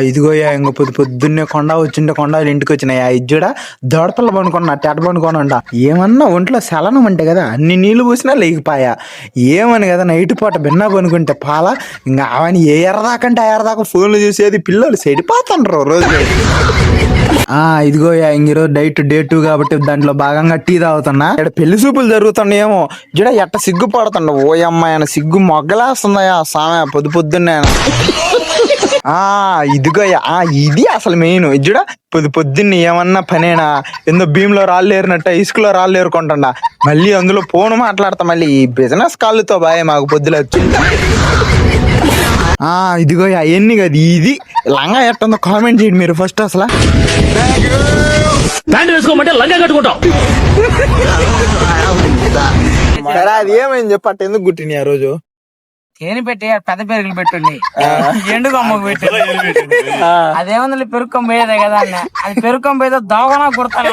ఇదిగోయా ఇంక పొద్దున్నే కొండ వచ్చిండే కొండలు ఇంటికి వచ్చినాయా ఇజ్జుడా దోడపల్ల పనుకున్నా తెట పనుకోనంట ఏమన్నా ఒంట్లో చలనం అంటే కదా అన్ని నీళ్లు పోసినా లేకపోయా ఏమని కదా నైట్ పూట బిన్నా పనుకుంటే పాల ఇంకా అవన్నీ ఏ ఎర్రదాకంటే ఆ ఎర్రదాకా ఫోన్లు చూసేది పిల్లలు చెడిపోతుండ్రు రోజు. ఇదిగోయా ఈరోజు డే 2 కాబట్టి దాంట్లో భాగంగా టీ తాగుతున్నా. ఇక్కడ పెళ్లి చూపులు జరుగుతున్నాయేమో జుడ ఎట్ట సిగ్గుపడుతుండ ఓ అమ్మాయి ఆయన సిగ్గు మొగ్గలేస్తుందయా సామె పొద్దున్నే. ఇదిగోయా ఇది అసలు మెయిన్ ఇజ్జుడ పొద్దున్నే ఏమన్నా పనేనా ఎందో భీంలో రాళ్ళు ఏరినట్ట ఇసుకలో రాళ్ళు ఏరుకుంటుండ మళ్ళీ అందులో ఫోన్ మాట్లాడతా మళ్ళీ ఈ బిజినెస్ కాళ్ళతో బాయ్ మాకు పొద్దులు వచ్చింది. ఇదిగోయా ఎన్ని కదా ఇది లంగా ఎట్టుందో కామెంట్ చేయండి మీరు ఫస్ట్ అసలు. అది ఏమైంది చెప్పట్టు ఎందుకు గుట్టిని ఆ రోజు తేనె పెట్టి పెద్ద పెరుగులు పెట్టుండి ఎండు కొమ్మకు పెట్టి అదేముంది పెరుక్కొమ్మ పోయేదే కదా అన్న అది పెరుక్కొమ్మ పోయేదో దోగనా కుడతాను.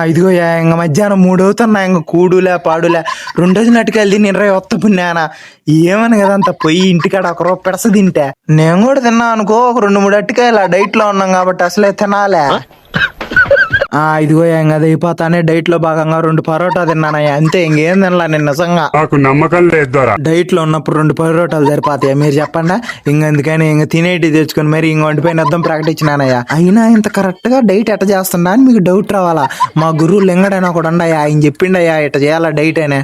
ఇదిగోయా ఇంక మధ్యాహ్నం 3 అవుతున్నా ఇంక కూడులే పాడులే 2 రోజులు అటుకెళ్ళి నేను వత్త పుణ్యాన ఏమని కదా అంత పొయ్యి ఇంటికాడ ఒక రూప పెడస తింటే నేను కూడా తిన్నా అనుకో ఒక 2-3 అట్టుకాయలు డైట్ లో ఉన్నాం కాబట్టి అసలే తినాలే. ఇదిగోయా ఇంక అది అయిపోతానే డైట్ లో భాగంగా 2 పరోటా తిన్నానయ్యా అంతే ఇంకేం తినలా నేను నిజంగా నాకు నమ్మకం లేదు. డైట్ లో ఉన్నప్పుడు 2 పరోటాలు సరిపోతాయా మీరు చెప్పండి. ఇంకెందుకని ఇంక తినేటి తెచ్చుకొని మరి ఇంక ఒంటిపైన అర్థం ప్రకటించినానయ్యా. అయినా ఇంత కరెక్ట్ గా డైట్ ఎట్ట చేస్తున్నా అని మీకు డౌట్ రావాలా. మా గురువు లింగడైనా కూడా ఉండయా ఆయన చెప్పిండయ్యా ఇట్ట చేయాలా డైట్ అనే.